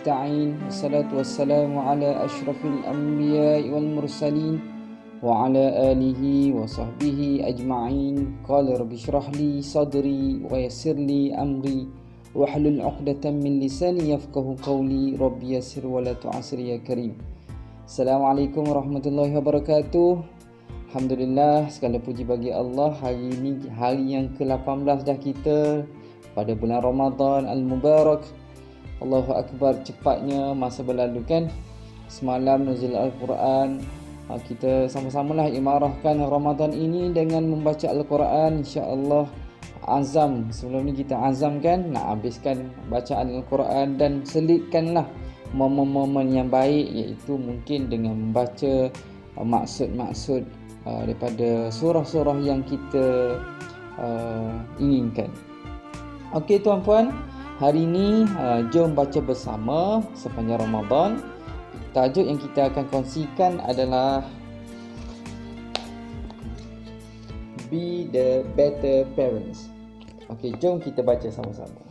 nasta'in. Wassalatu wassalamu ala ashrafil anbiya'i wal mursalin wa ala alihi wa sahbihi ajma'in. Qala rabbi shrah li sadri wa yassir li amri wahlul 'uqdatam min lisani yafqahu qawli. Rabbi yassir wa la tu'assir ya karim. Assalamualaikum warahmatullahi wabarakatuh. Alhamdulillah, segala puji bagi Allah. Hari ini hari yang ke-18 dah kita pada bulan Ramadan Al-Mubarak. Allahu Akbar, cepatnya masa berlalu kan. Semalam nuzul Al-Quran. Kita sama-samalah imarahkan Ramadan ini dengan membaca Al-Quran. InsyaAllah azam, sebelum ni kita azam kan nak habiskan bacaan Al-Quran dan selitkanlah momen-momen yang baik, iaitu mungkin dengan membaca maksud-maksud daripada surah-surah yang kita inginkan. Okey tuan-puan, hari ini jom baca bersama sepanjang Ramadan. Tajuk yang kita akan kongsikan adalah Be the Better Parents. Okey, jom kita baca sama-sama.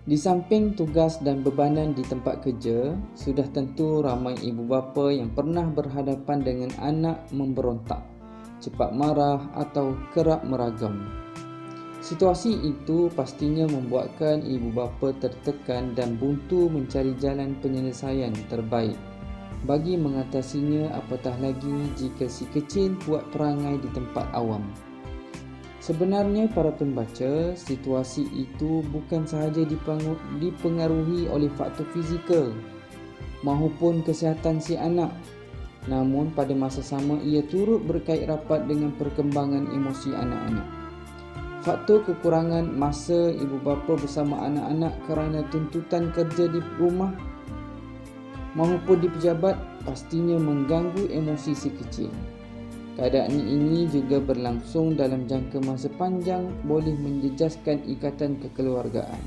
Di samping tugas dan bebanan di tempat kerja, sudah tentu ramai ibu bapa yang pernah berhadapan dengan anak memberontak, cepat marah atau kerap meragam. Situasi itu pastinya membuatkan ibu bapa tertekan dan buntu mencari jalan penyelesaian terbaik bagi mengatasinya, apatah lagi jika si kecil buat perangai di tempat awam. Sebenarnya para pembaca, situasi itu bukan sahaja dipengaruhi oleh faktor fizikal maupun kesihatan si anak, namun pada masa sama ia turut berkait rapat dengan perkembangan emosi anak-anak. Faktor kekurangan masa ibu bapa bersama anak-anak kerana tuntutan kerja di rumah maupun di pejabat pastinya mengganggu emosi si kecil. Keadaan ini juga berlangsung dalam jangka masa panjang, boleh menjejaskan ikatan kekeluargaan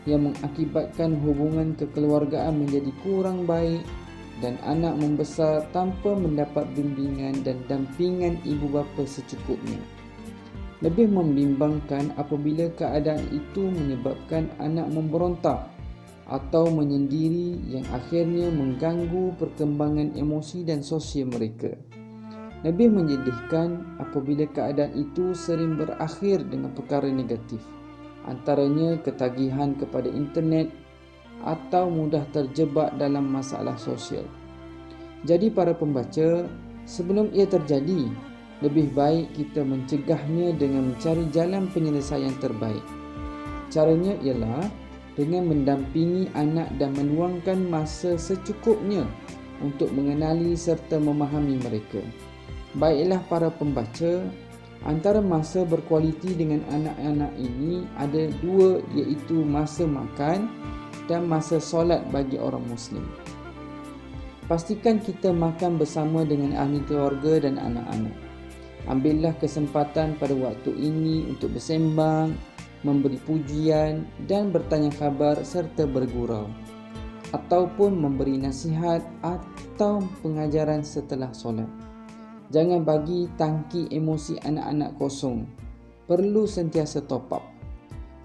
yang mengakibatkan hubungan kekeluargaan menjadi kurang baik dan anak membesar tanpa mendapat bimbingan dan dampingan ibu bapa secukupnya. Lebih membimbangkan apabila keadaan itu menyebabkan anak memberontak atau menyendiri yang akhirnya mengganggu perkembangan emosi dan sosial mereka. Lebih menyedihkan apabila keadaan itu sering berakhir dengan perkara negatif, antaranya ketagihan kepada internet atau mudah terjebak dalam masalah sosial. Jadi para pembaca, sebelum ia terjadi, lebih baik kita mencegahnya dengan mencari jalan penyelesaian terbaik. Caranya ialah dengan mendampingi anak dan meluangkan masa secukupnya untuk mengenali serta memahami mereka. Baiklah para pembaca, antara masa berkualiti dengan anak-anak ini ada dua, iaitu masa makan dan masa solat bagi orang Muslim. Pastikan kita makan bersama dengan ahli keluarga dan anak-anak. Ambillah kesempatan pada waktu ini untuk bersembang, memberi pujian dan bertanya khabar serta bergurau, ataupun memberi nasihat atau pengajaran setelah solat. Jangan bagi tangki emosi anak-anak kosong. Perlu sentiasa top up.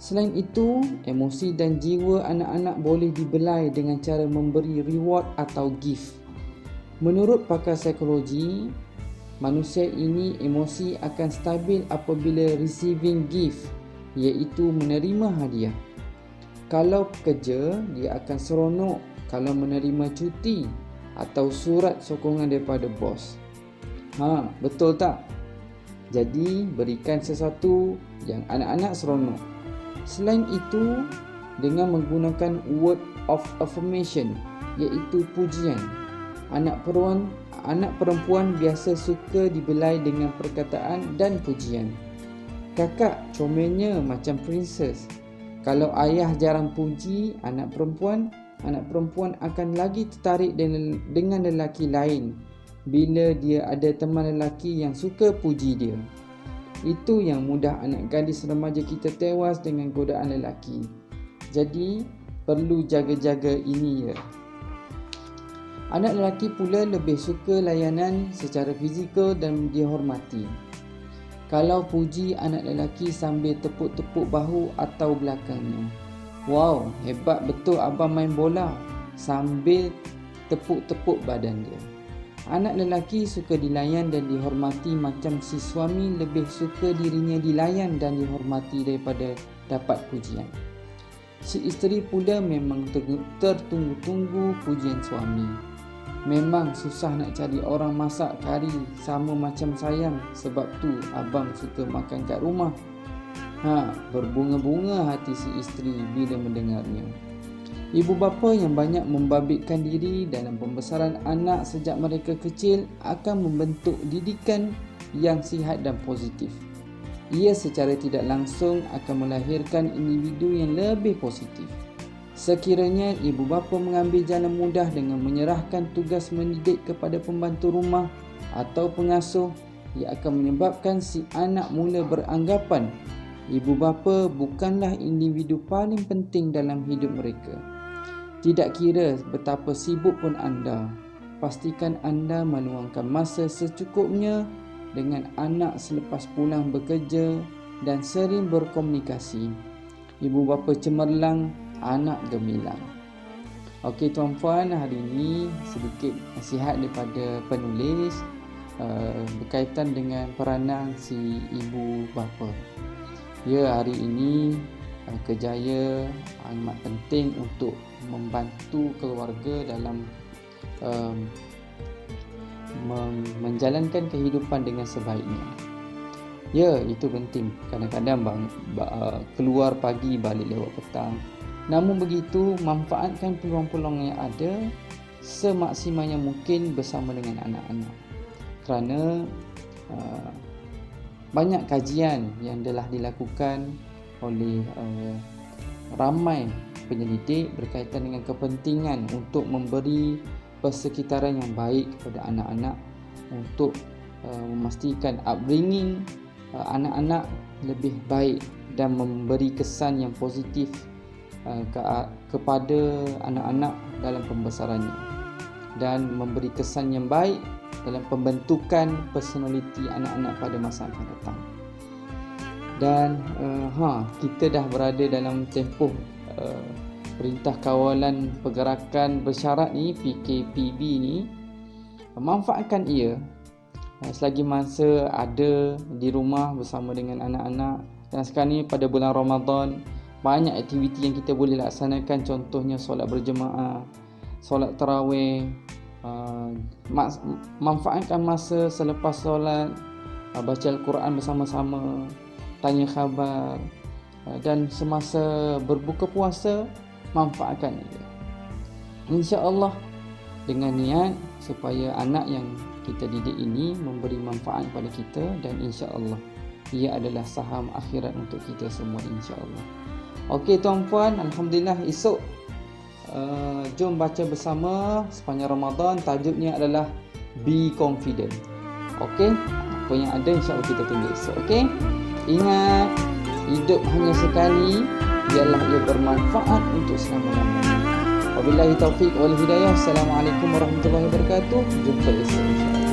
Selain itu, emosi dan jiwa anak-anak boleh dibelai dengan cara memberi reward atau gift. Menurut pakar psikologi, manusia ini emosi akan stabil apabila receiving gift, iaitu menerima hadiah. Kalau pekerja, dia akan seronok kalau menerima cuti atau surat sokongan daripada bos. Betul tak? Jadi, berikan sesuatu yang anak-anak seronok. Selain itu, dengan menggunakan word of affirmation, iaitu pujian. Anak perempuan biasa suka dibelai dengan perkataan dan pujian. Kakak comelnya macam princess. Kalau ayah jarang puji anak perempuan akan lagi tertarik dengan lelaki lain bila dia ada teman lelaki yang suka puji dia. Itu yang mudah anak gadis remaja kita tewas dengan godaan lelaki. Jadi, perlu jaga-jaga ini ya. Anak lelaki pula lebih suka layanan secara fizikal dan dihormati. Kalau puji anak lelaki sambil tepuk-tepuk bahu atau belakangnya. Wow, hebat betul abang main bola sambil tepuk-tepuk badan dia. Anak lelaki suka dilayan dan dihormati macam si suami lebih suka dirinya dilayan dan dihormati daripada dapat pujian. Si isteri pula memang tertunggu-tunggu pujian suami. Memang susah nak cari orang masak kari sama macam sayang, sebab tu abang suka makan kat rumah. Berbunga-bunga hati si isteri bila mendengarnya. Ibu bapa yang banyak membabitkan diri dalam pembesaran anak sejak mereka kecil akan membentuk didikan yang sihat dan positif. Ia secara tidak langsung akan melahirkan individu yang lebih positif. Sekiranya ibu bapa mengambil jalan mudah dengan menyerahkan tugas mendidik kepada pembantu rumah atau pengasuh, ia akan menyebabkan si anak mula beranggapan ibu bapa bukanlah individu paling penting dalam hidup mereka. Tidak kira betapa sibuk pun anda, pastikan anda meluangkan masa secukupnya dengan anak selepas pulang bekerja dan sering berkomunikasi. Ibu bapa cemerlang, anak gemilang. Okey tuan-puan, hari ini sedikit nasihat daripada penulis berkaitan dengan peranan si ibu bapa. Ya, hari ini kerjaya amat penting untuk membantu keluarga dalam menjalankan kehidupan dengan sebaiknya. Ya, itu penting. Kadang-kadang keluar pagi balik lewat petang. Namun begitu, manfaatkan peluang-peluang yang ada semaksimalnya mungkin bersama dengan anak-anak. Kerana banyak kajian yang telah dilakukan oleh ramai penyelidik berkaitan dengan kepentingan untuk memberi persekitaran yang baik kepada anak-anak untuk memastikan upbringing anak-anak lebih baik dan memberi kesan yang positif kepada anak-anak dalam pembesarannya dan memberi kesan yang baik dalam pembentukan personaliti anak-anak pada masa akan datang. Dan kita dah berada dalam tempoh Perintah Kawalan Pergerakan Bersyarat ni, PKPB ni. Manfaatkan ia selagi masa ada di rumah bersama dengan anak-anak. Dan sekarang ni pada bulan Ramadan, banyak aktiviti yang kita boleh laksanakan. Contohnya solat berjemaah, solat tarawih. Manfaatkan masa selepas solat, baca Al-Quran bersama-sama, tanya khabar. Dan semasa berbuka puasa, manfaatkan ia. InsyaAllah dengan niat supaya anak yang kita didik ini memberi manfaat kepada kita, dan insyaAllah ia adalah saham akhirat untuk kita semua, insyaAllah. Okey tuan-puan, alhamdulillah esok jom baca bersama sepanjang Ramadan. Tajuknya adalah Be Confident. Okey, apa yang ada insyaAllah kita tunggu esok. Okey, ingat, hidup hanya sekali, biarlah ia bermanfaat untuk selama-lamanya. Wabillahi taufiq wal hidayah. Assalamualaikum warahmatullahi wabarakatuh. Jumpa esok insyaAllah.